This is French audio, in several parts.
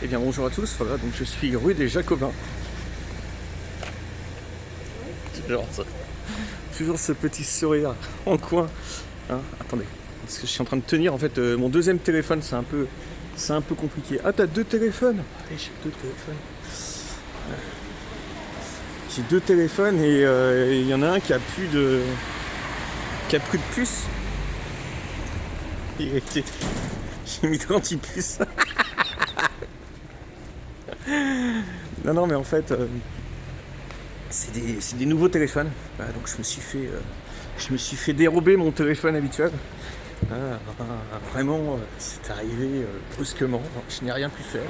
Eh bien bonjour à tous, voilà, donc je suis rue des Jacobins. Toujours ce petit sourire en coin. Hein, attendez, parce que je suis en train de tenir en fait mon deuxième téléphone, c'est un peu compliqué. Ah, t'as deux téléphones? Allez, j'ai deux téléphones. J'ai deux téléphones et il y en a un qui a plus de puce. J'ai mis 30 puces. Non, mais en fait, c'est des nouveaux téléphones. Voilà, donc je me suis fait dérober mon téléphone habituel. Vraiment, c'est arrivé brusquement. Je n'ai rien pu faire.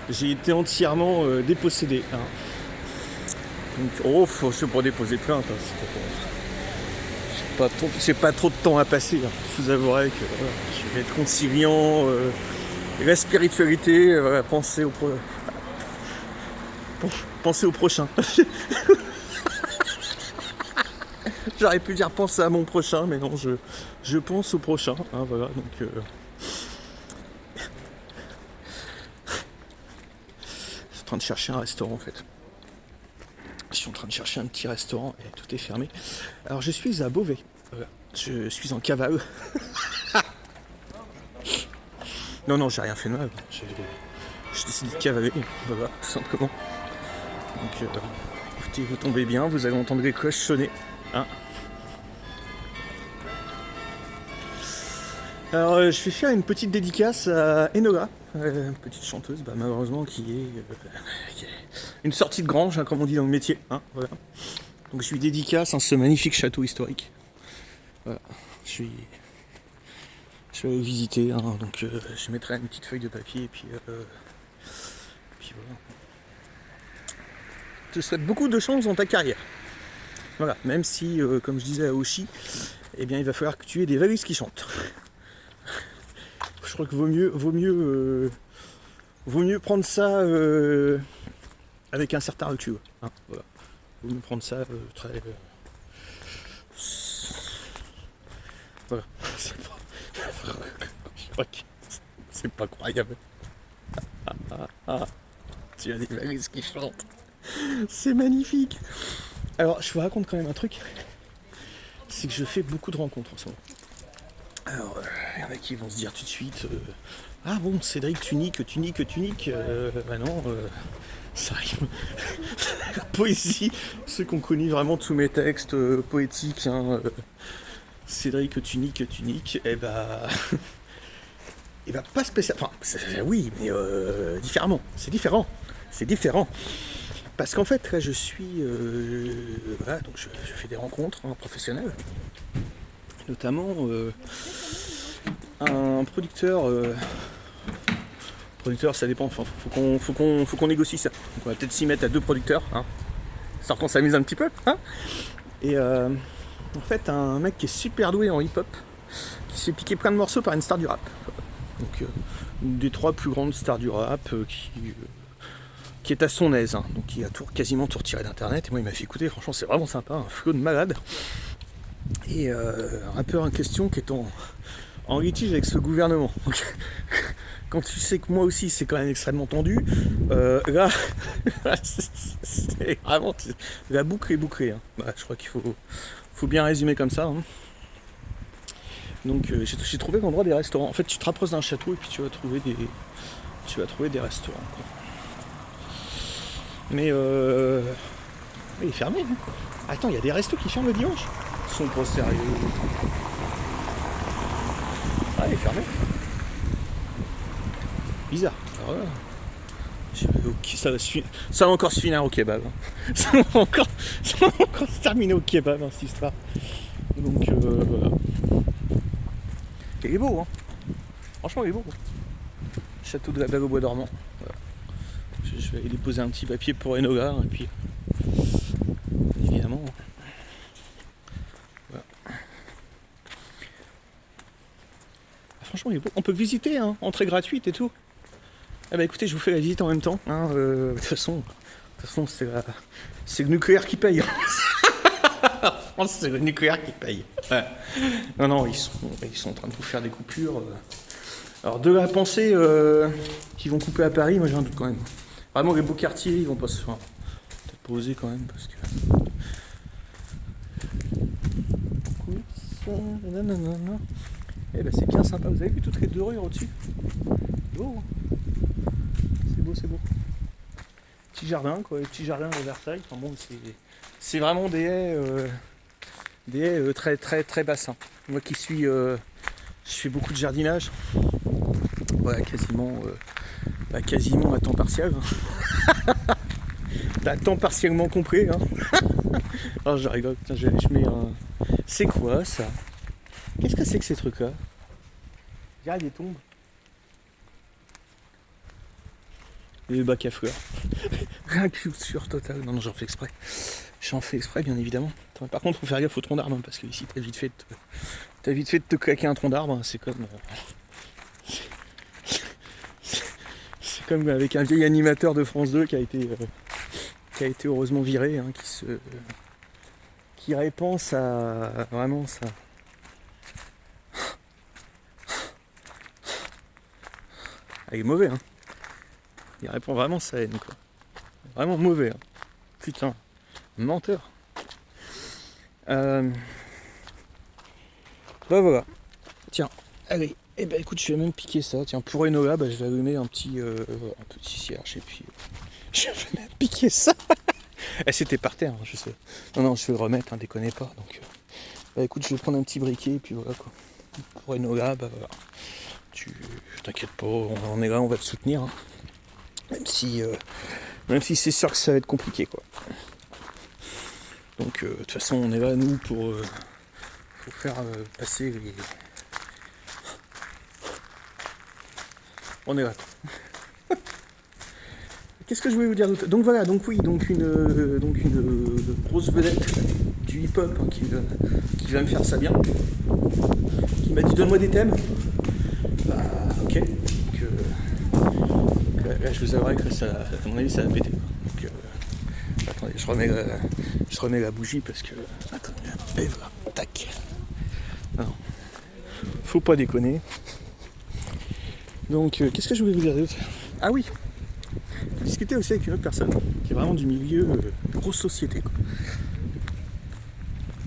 J'ai été entièrement dépossédé. Hein. Donc, c'est pour déposer plainte. J'ai pas trop de temps à passer. Hein. Je vous avouerai que je vais être conciliant. La spiritualité, penser au prochain. J'aurais pu dire penser à mon prochain, mais non, je pense au prochain. Hein, voilà, donc je suis en train de chercher un restaurant en fait. Je suis en train de chercher un petit restaurant et tout est fermé. Alors je suis à Beauvais. Voilà. Je suis en cavale. Non, j'ai rien fait de mal. J'ai décidé de cavaler, voilà, tout simplement. Donc écoutez, vous tombez bien, vous allez entendre les cloches sonner. Hein. Alors je vais faire une petite dédicace à Enola, une petite chanteuse, malheureusement qui est une sortie de grange, hein, comme on dit dans le métier. Hein, voilà. Donc je lui dédicace ce magnifique château historique. Voilà. Je vais aller visiter, hein, donc je mettrai une petite feuille de papier et puis voilà. Je te souhaite beaucoup de chance dans ta carrière. Voilà, même si, comme je disais à Oshi, eh bien il va falloir que tu aies des valises qui chantent. Je crois que vaut mieux prendre ça avec un certain recul. Hein, voilà. Vaut mieux prendre ça très. Voilà. C'est pas croyable. Tu as des valises qui chantent. C'est magnifique. Alors, je vous raconte quand même un truc. C'est que je fais beaucoup de rencontres en ce moment. Alors, il y en a qui vont se dire tout de suite ah bon, Cédric, tu niques. Non, ça arrive. La poésie, ceux qui ont connu vraiment tous mes textes poétiques, hein, Cédric, tu niques, et il va pas spécialement. Enfin, oui, mais différemment. C'est différent. Parce qu'en fait, là, je suis. Voilà, donc je fais des rencontres professionnelles. Notamment un producteur. Producteur, ça dépend. Enfin, faut qu'on négocie ça. Donc on va peut-être s'y mettre à deux producteurs. Hein, histoire qu'on s'amuse un petit peu. Hein, et en fait, un mec qui est super doué en hip-hop, qui s'est piqué plein de morceaux par une star du rap. Donc, une des trois plus grandes stars du rap qui est à son aise, hein, donc il a quasiment tout retiré d'internet, et moi il m'a fait écouter, franchement c'est vraiment sympa, un flow de malade, et un rappeur en question qui est en litige avec ce gouvernement. Donc, quand tu sais que moi aussi c'est quand même extrêmement tendu, là c'est vraiment la boucle est bouclée. Hein. Je crois qu'il faut bien résumer comme ça. Hein. Donc j'ai trouvé l'endroit des restaurants. En fait tu te rapproches d'un château et puis tu vas trouver des restaurants. Quoi. Mais il est fermé. Hein. Attends, il y a des restos qui ferment le dimanche. Ils sont pas sérieux. Ah, il est fermé. Bizarre. Alors là, ça va encore se finir au kebab. Hein. Ça va encore se terminer au kebab, hein, cette histoire. Donc voilà. Il est beau, hein. Franchement, il est beau. Château de la Belle au Bois dormant. Voilà. Je vais aller déposer un petit papier pour Enola et puis évidemment voilà. Franchement il est beau. On peut visiter, hein, entrée gratuite et tout. Eh ben écoutez, je vous fais la visite en même temps. Hein, de toute façon c'est le nucléaire qui paye. En France c'est le nucléaire qui paye. Ouais. Non, ils sont en train de vous faire des coupures. Alors de la pensée qu'ils vont couper à Paris, moi j'ai un doute quand même. Vraiment les beaux quartiers, ils vont pas se faire. Peut-être pas oser quand même parce que. Eh ben c'est bien sympa, vous avez vu toutes les dorures au-dessus. Beau. C'est beau, c'est beau. Petit jardin quoi, les petits jardins de Versailles. Enfin bon, c'est vraiment des haies très très très bassins. Moi qui suis je fais beaucoup de jardinage. Ouais, quasiment à temps partiel. À temps partiellement compris. Hein. Oh, je rigole, putain, je mets un. C'est quoi ça? Qu'est-ce que c'est que ces trucs-là? Regarde, ils tombent. Les bacs à fleurs. Inculture totale. Non, j'en fais exprès. J'en fais exprès, bien évidemment. Attends, par contre, faut faire gaffe au tronc d'arbre, hein, parce que ici, t'as vite fait de te claquer un tronc d'arbre. Hein, c'est comme. C'est comme avec un vieil animateur de France 2 qui a été heureusement viré, hein, qui répand ça. Vraiment ça. Ah, il est mauvais, hein. Il répond vraiment sa haine, quoi. Vraiment mauvais, hein. Putain, menteur. Bah voilà. Tiens, allez. Eh ben écoute, je vais même piquer ça. Tiens, pour Enola, bah, je vais allumer un petit cierge et puis je vais même piquer ça. Eh, c'était par terre, hein, je sais. Non, je vais le remettre, hein, déconnez pas. Donc, bah écoute, je vais prendre un petit briquet et puis voilà quoi. Pour Enola, bah voilà. T'inquiète pas, on est là, on va te soutenir. Hein. Même si c'est sûr que ça va être compliqué quoi. Donc de toute façon on est là nous pour faire passer les. On est là. Qu'est-ce que je voulais vous dire d'autre? Donc voilà, donc oui, donc une grosse vedette du hip-hop hein, qui va me faire ça bien. Qui m'a dit donne-moi des thèmes. Bah ok. Là, je vous avouerai que ça, à mon avis, ça va péter. Donc, attendez, je remets la bougie parce que. Attendez, et voilà, tac. Non, faut pas déconner. Donc, qu'est-ce que je voulais vous dire d'autre? Ah oui, j'ai discuté aussi avec une autre personne qui est vraiment du milieu grosse société. Quoi.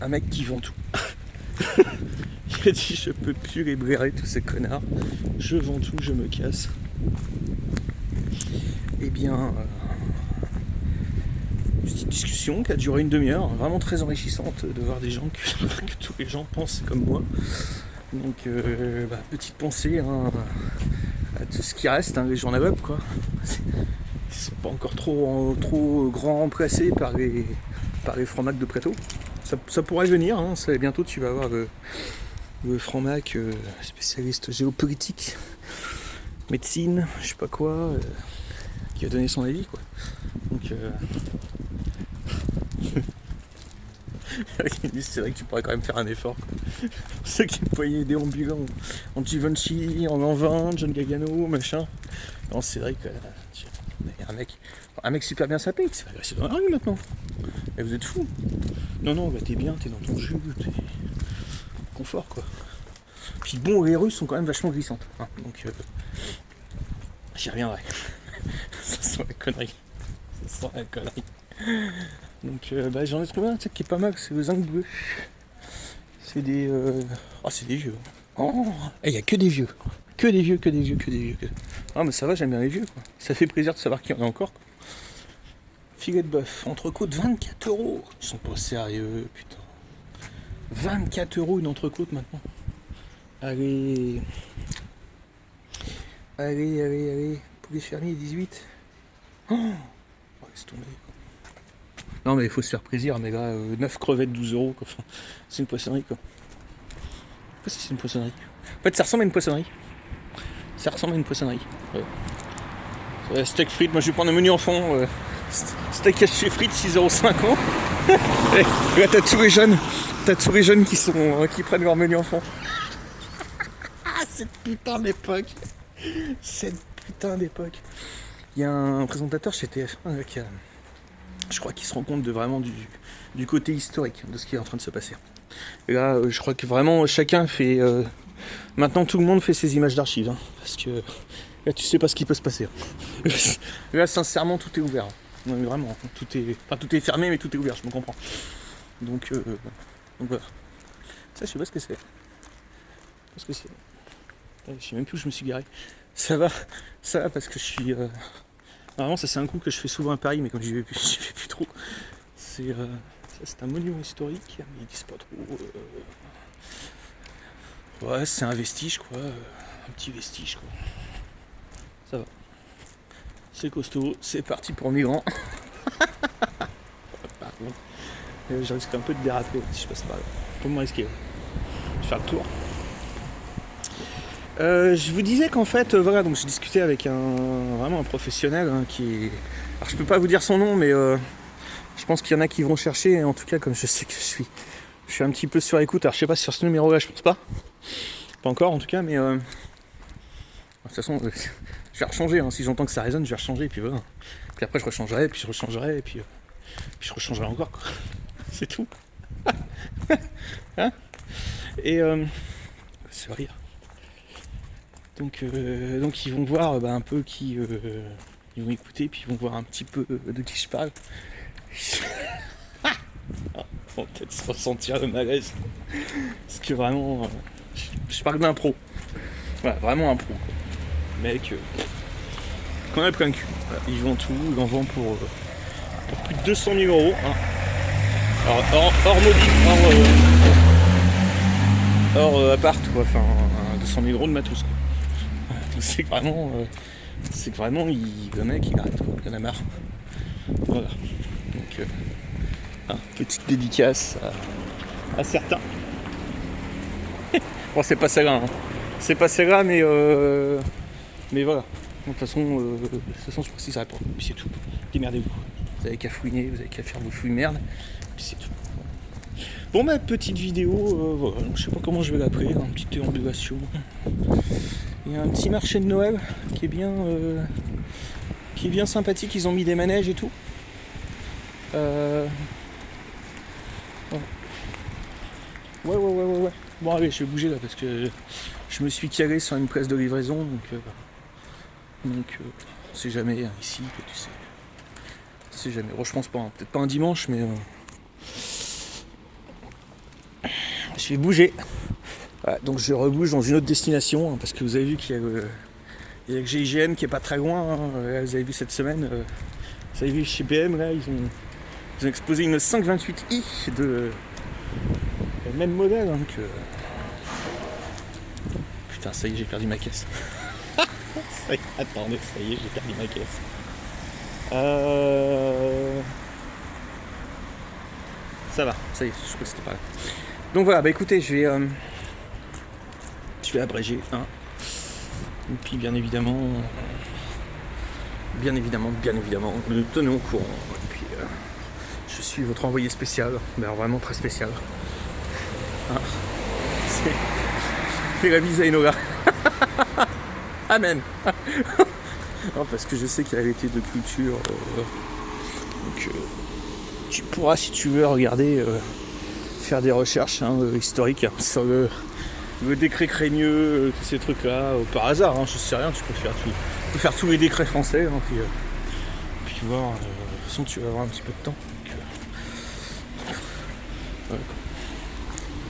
Un mec qui vend tout. Il a dit je peux plus les blairer tous ces connards. Je vends tout, je me casse. Eh bien, une petite discussion qui a duré une demi-heure, vraiment très enrichissante de voir des gens que tous les gens pensent comme moi. Donc, petite pensée hein, à tout ce qui reste, hein, les journaux web, quoi. Ils sont pas encore trop grand remplacés par les francs-mac de Préto. Ça pourrait venir, hein, bientôt tu vas avoir le franc-mac spécialiste géopolitique, médecine, je sais pas quoi. Qui a donné son avis quoi. Donc c'est vrai que tu pourrais quand même faire un effort quoi. Pour ceux qui voyaient des ambulants en Givenchy, en l'an 20, John Galliano, machin. Non c'est vrai que y a un mec super bien sapé qui s'est fait agresser dans la rue maintenant. Et vous êtes fous. Non, bah t'es bien, t'es dans ton jus, t'es confort quoi. Puis bon, les rues sont quand même vachement glissantes. Hein, donc j'y reviendrai. Ça sent la connerie. Donc j'en ai trouvé un qui est pas mal, c'est le zinc bleu. C'est des. C'est des vieux. Oh, il y a que des vieux. Que des vieux. Ah mais ça va, j'aime bien les vieux quoi. Ça fait plaisir de savoir qu'il y en a encore. Quoi. Filet de bœuf, entrecôte 24 €. Ils sont pas sérieux, putain. 24 € une entrecôte maintenant. Allez. Poulet fermier 18. Oh, laisse tomber. Non mais il faut se faire plaisir, mais là 9 crevettes 12 €. Quoi. Enfin, c'est une poissonnerie quoi. Je sais pas si c'est une poissonnerie. En fait ça ressemble à une poissonnerie. Ouais. Steak frites, moi je vais prendre un menu enfant. Steak haché frites 6,50 €. Et là t'as tous les jeunes qui prennent leur menu enfant. Cette putain d'époque. Il y a un présentateur chez TF1 qui a, je crois qu'il se rend compte de vraiment du côté historique de ce qui est en train de se passer. Et là, je crois que vraiment chacun fait Maintenant tout le monde fait ses images d'archives, hein, parce que là tu sais pas ce qui peut se passer. Hein. Là sincèrement tout est ouvert. Non, mais vraiment, tout est fermé mais tout est ouvert, je me comprends. Donc voilà. Ça je sais pas ce que c'est. Je sais même plus où je me suis garé. Ça va parce que je suis. Normalement ça c'est un coup que je fais souvent à Paris, mais comme j'y vais plus trop. Ça c'est un monument historique, mais ils disent pas trop. Ouais, c'est un vestige quoi. Un petit vestige quoi. Ça va. C'est costaud, c'est parti pour migrants. Par contre, je risque un peu de déraper si je passe par là. Faut me risquer. Je vais faire le tour. Je vous disais qu'en fait, voilà, donc j'ai discuté avec vraiment un professionnel hein, qui est. Alors je peux pas vous dire son nom, mais je pense qu'il y en a qui vont chercher. Et en tout cas, comme je sais que je suis un petit peu sur écoute. Alors je sais pas si sur ce numéro-là, je pense pas. Pas encore en tout cas, mais de toute façon, je vais rechanger. Hein. Si j'entends que ça résonne, je vais rechanger. Et puis voilà. Puis après, je rechangerai, puis je rechangerai, et puis je rechangerai encore. Quoi. C'est tout. Hein et se rire. Donc ils vont voir un peu qui ils vont écouter puis ils vont voir un petit peu de qui je parle. Ils vont peut-être se ressentir le malaise. Parce que vraiment je parle d'un pro. Voilà, vraiment un pro quoi. Mec quand même plein de cul. Voilà, ils vendent tout, ils en vendent pour plus de 200 000 €. Hein. Alors hors mobile, hors appart quoi, enfin 200 000 € de matos quoi. C'est que vraiment le mec il arrête quoi, il en a marre. Voilà. Donc petite dédicace à certains. Bon c'est pas celle-là, hein. C'est pas celle-là mais voilà. De toute façon je crois que ça s'arrête pas. Puis c'est tout. Démerdez-vous. Vous avez qu'à fouiner, vous avez qu'à faire vos fouilles merde. Puis c'est tout. Bon ma petite vidéo, voilà, je sais pas comment je vais l'appeler, une petite déambulation. Il y a un petit marché de Noël qui est bien sympathique, ils ont mis des manèges et tout. Ouais. Bon allez, je vais bouger là parce que je me suis calé sur une presse de livraison, donc on sait jamais hein, ici, tu sais. On sait jamais. Bon, je pense pas, hein, peut-être pas un dimanche, mais je vais bouger. Voilà, donc je rebouge dans une autre destination hein, parce que vous avez vu qu'il y a le GIGN qui est pas très loin. Hein. Là, vous avez vu cette semaine, vous avez vu chez BM là, ils ont exposé une 528i de même modèle. Hein, Putain, ça y est, j'ai perdu ma caisse. Attendez, ça y est, j'ai perdu ma caisse. Ça va, ça y est, je crois que c'était pas là. Donc voilà, écoutez, je vais abréger. Hein. Et puis bien évidemment, nous tenons au courant. Et puis je suis votre envoyé spécial, mais alors vraiment très spécial. Hein. C'est la visa Enola. Amen. Non, parce que je sais qu'il y a l'été de culture. Donc tu pourras, si tu veux, regarder, faire des recherches hein, historiques hein, sur le décret Crémieux, tous ces trucs-là, par hasard, hein, je sais rien, tu peux faire tous les décrets français, hein, puis voir, de toute façon tu vas avoir un petit peu de temps. Donc, voilà.